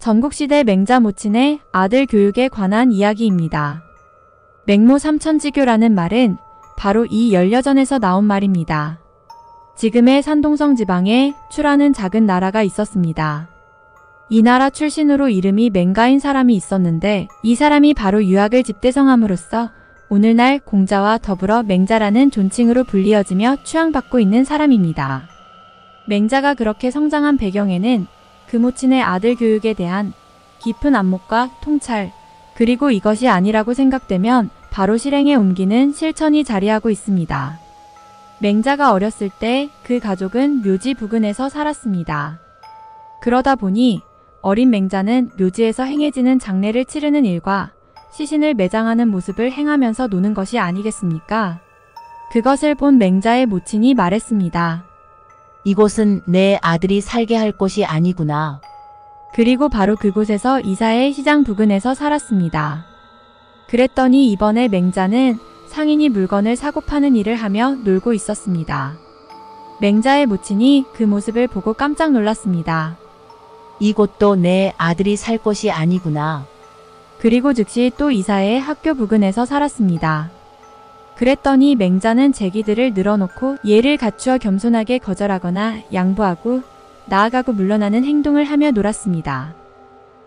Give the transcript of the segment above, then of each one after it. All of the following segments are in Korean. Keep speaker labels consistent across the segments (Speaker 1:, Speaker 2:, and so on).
Speaker 1: 전국시대 맹자 모친의 아들 교육에 관한 이야기입니다. 맹모 삼천지교라는 말은 바로 이 열려전에서 나온 말입니다. 지금의 산동성 지방에 추라는 작은 나라가 있었습니다. 이 나라 출신으로 이름이 맹가인 사람이 있었는데 이 사람이 바로 유학을 집대성함으로써 오늘날 공자와 더불어 맹자라는 존칭으로 불리어지며 추앙받고 있는 사람입니다. 맹자가 그렇게 성장한 배경에는 그 모친의 아들 교육에 대한 깊은 안목과 통찰, 그리고 이것이 아니라고 생각되면 바로 실행에 옮기는 실천이 자리하고 있습니다. 맹자가 어렸을 때 그 가족은 묘지 부근에서 살았습니다. 그러다 보니 어린 맹자는 묘지에서 행해지는 장례를 치르는 일과 시신을 매장하는 모습을 행하면서 노는 것이 아니겠습니까? 그것을 본 맹자의 모친이 말했습니다.
Speaker 2: 이곳은 내 아들이 살게 할 곳이 아니구나.
Speaker 1: 그리고 바로 그곳에서 이사의 시장 부근에서 살았습니다. 그랬더니 이번에 맹자는 상인이 물건을 사고 파는 일을 하며 놀고 있었습니다. 맹자의 모친이 그 모습을 보고 깜짝 놀랐습니다.
Speaker 2: 이곳도 내 아들이 살 곳이 아니구나.
Speaker 1: 그리고 즉시 또 이사의 학교 부근에서 살았습니다. 그랬더니 맹자는 제기들을 늘어놓고 예를 갖추어 겸손하게 거절하거나 양보하고 나아가고 물러나는 행동을 하며 놀았습니다.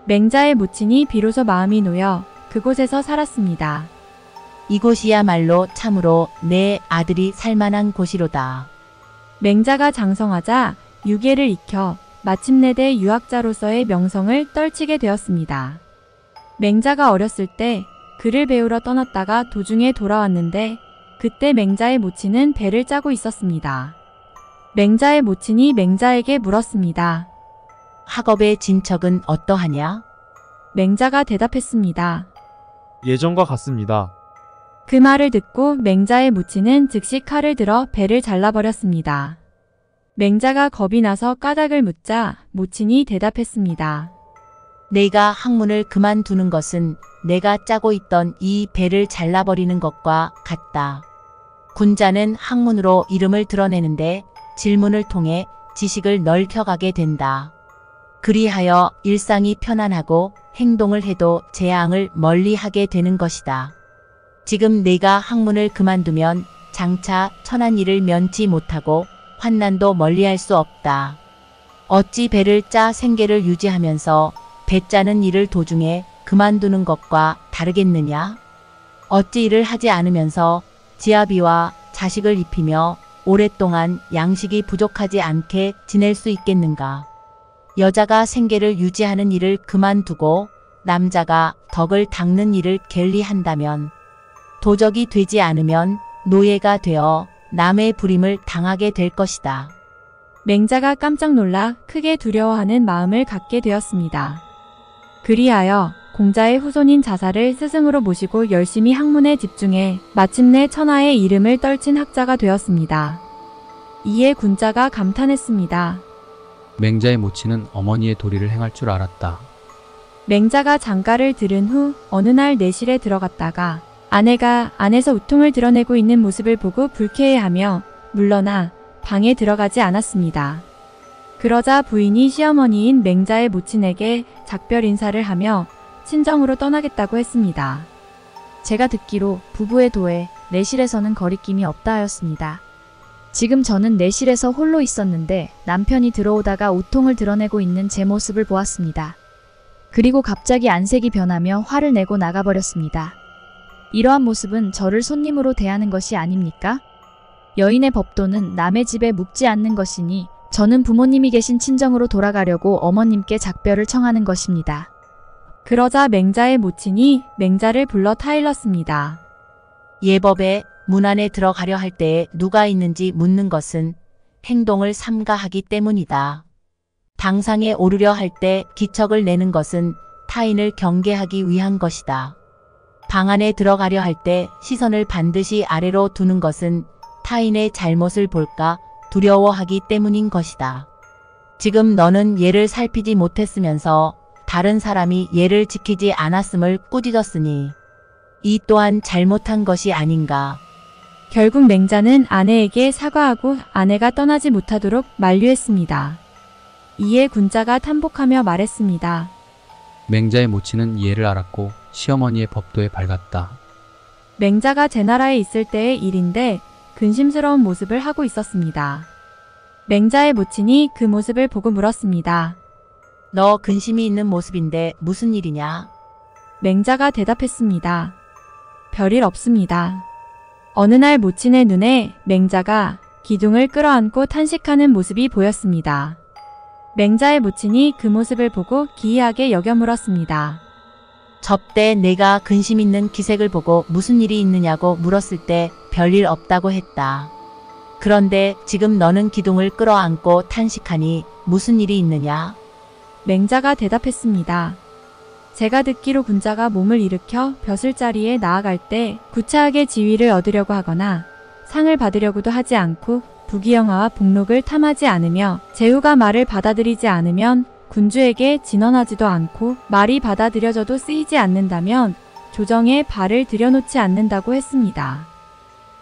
Speaker 1: 맹자의 모친이 비로소 마음이 놓여 그곳에서 살았습니다.
Speaker 2: 이곳이야말로 참으로 내 아들이 살만한 곳이로다.
Speaker 1: 맹자가 장성하자 유계를 익혀 마침내 대유학자로서의 명성을 떨치게 되었습니다. 맹자가 어렸을 때 글을 배우러 떠났다가 도중에 돌아왔는데 그때 맹자의 모친은 배를 짜고 있었습니다. 맹자의 모친이 맹자에게 물었습니다.
Speaker 2: 학업의 진척은 어떠하냐?
Speaker 1: 맹자가 대답했습니다.
Speaker 3: 예전과 같습니다.
Speaker 1: 그 말을 듣고 맹자의 모친은 즉시 칼을 들어 배를 잘라버렸습니다. 맹자가 겁이 나서 까닭을 묻자 모친이 대답했습니다.
Speaker 2: 내가 학문을 그만두는 것은 내가 짜고 있던 이 배를 잘라버리는 것과 같다. 군자는 학문으로 이름을 드러내는데 질문을 통해 지식을 넓혀가게 된다. 그리하여 일상이 편안하고 행동을 해도 재앙을 멀리하게 되는 것이다. 지금 내가 학문을 그만두면 장차 천한 일을 면치 못하고 환난도 멀리할 수 없다. 어찌 배를 짜 생계를 유지하면서 배 짜는 일을 도중에 그만두는 것과 다르겠느냐? 어찌 일을 하지 않으면서 지아비와 자식을 입히며 오랫동안 양식이 부족하지 않게 지낼 수 있겠는가? 여자가 생계를 유지하는 일을 그만두고 남자가 덕을 닦는 일을 게을리한다면 도적이 되지 않으면 노예가 되어 남의 부림을 당하게 될 것이다.
Speaker 1: 맹자가 깜짝 놀라 크게 두려워하는 마음을 갖게 되었습니다. 그리하여 공자의 후손인 자사를 스승으로 모시고 열심히 학문에 집중해 마침내 천하의 이름을 떨친 학자가 되었습니다. 이에 군자가 감탄했습니다.
Speaker 4: 맹자의 모친은 어머니의 도리를 행할 줄 알았다.
Speaker 1: 맹자가 장가를 들은 후 어느 날 내실에 들어갔다가 아내가 안에서 우통을 드러내고 있는 모습을 보고 불쾌해하며 물러나 방에 들어가지 않았습니다. 그러자 부인이 시어머니인 맹자의 모친에게 작별 인사를 하며 친정으로 떠나겠다고 했습니다.
Speaker 5: 제가 듣기로 부부의 도에 내실에서는 거리낌이 없다 하였습니다. 지금 저는 내실에서 홀로 있었는데 남편이 들어오다가 우통을 드러내고 있는 제 모습을 보았습니다. 그리고 갑자기 안색이 변하며 화를 내고 나가버렸습니다. 이러한 모습은 저를 손님으로 대하는 것이 아닙니까? 여인의 법도는 남의 집에 묵지 않는 것이니 저는 부모님이 계신 친정으로 돌아가려고 어머님께 작별을 청하는 것입니다.
Speaker 1: 그러자 맹자의 모친이 맹자를 불러 타일렀습니다.
Speaker 2: 예법에 문 안에 들어가려 할 때에 누가 있는지 묻는 것은 행동을 삼가하기 때문이다. 당상에 오르려 할 때 기척을 내는 것은 타인을 경계하기 위한 것이다. 방 안에 들어가려 할 때 시선을 반드시 아래로 두는 것은 타인의 잘못을 볼까 두려워하기 때문인 것이다. 지금 너는 예를 살피지 못했으면서 다른 사람이 예를 지키지 않았음을 꾸짖었으니 이 또한 잘못한 것이 아닌가.
Speaker 1: 결국 맹자는 아내에게 사과하고 아내가 떠나지 못하도록 만류했습니다. 이에 군자가 탄복하며 말했습니다.
Speaker 4: 맹자의 모친은 이해를 알았고 시어머니의 법도에 밝았다.
Speaker 1: 맹자가 제 나라에 있을 때의 일인데 근심스러운 모습을 하고 있었습니다. 맹자의 모친이 그 모습을 보고 물었습니다.
Speaker 2: 너 근심이 있는 모습인데 무슨 일이냐?
Speaker 1: 맹자가 대답했습니다. 별일 없습니다. 어느 날 모친의 눈에 맹자가 기둥을 끌어안고 탄식하는 모습이 보였습니다. 맹자의 모친이 그 모습을 보고 기이하게 여겨 물었습니다.
Speaker 2: 접대 내가 근심 있는 기색을 보고 무슨 일이 있느냐고 물었을 때 별일 없다고 했다. 그런데 지금 너는 기둥을 끌어안고 탄식하니 무슨 일이 있느냐?
Speaker 1: 맹자가 대답했습니다. 제가 듣기로 군자가 몸을 일으켜 벼슬자리에 나아갈 때 구차하게 지위를 얻으려고 하거나 상을 받으려고도 하지 않고 부귀영화와 복록을 탐하지 않으며 제후가 말을 받아들이지 않으면 군주에게 진언하지도 않고 말이 받아들여져도 쓰이지 않는다면 조정에 발을 들여놓지 않는다고 했습니다.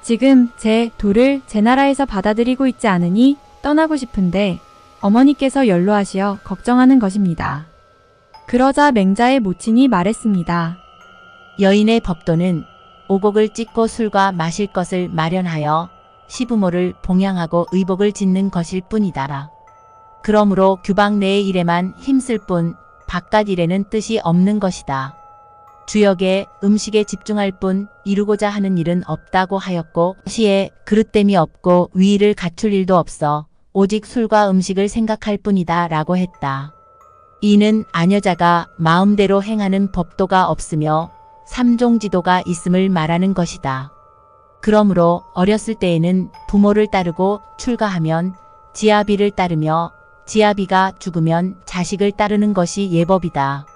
Speaker 1: 지금 제 도를 제 나라에서 받아들이고 있지 않으니 떠나고 싶은데 어머니께서 연로하시어 걱정하는 것입니다. 그러자 맹자의 모친이 말했습니다.
Speaker 2: 여인의 법도는 오곡을 찢고 술과 마실 것을 마련하여 시부모를 봉양하고 의복을 짓는 것일 뿐이다라. 그러므로 규방 내의 일에만 힘쓸 뿐 바깥 일에는 뜻이 없는 것이다. 주역의 음식에 집중할 뿐 이루고자 하는 일은 없다고 하였고 시에 그릇됨이 없고 위의를 갖출 일도 없어 오직 술과 음식을 생각할 뿐이다 라고 했다. 이는 아녀자가 마음대로 행하는 법도가 없으며 삼종지도가 있음을 말하는 것이다. 그러므로 어렸을 때에는 부모를 따르고 출가하면 지아비를 따르며 지아비가 죽으면 자식을 따르는 것이 예법이다.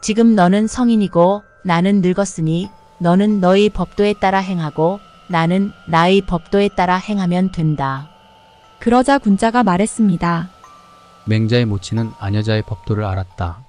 Speaker 2: 지금 너는 성인이고 나는 늙었으니 너는 너의 법도에 따라 행하고 나는 나의 법도에 따라 행하면 된다.
Speaker 1: 그러자 군자가 말했습니다.
Speaker 4: 맹자의 모친은 아녀자의 법도를 알았다.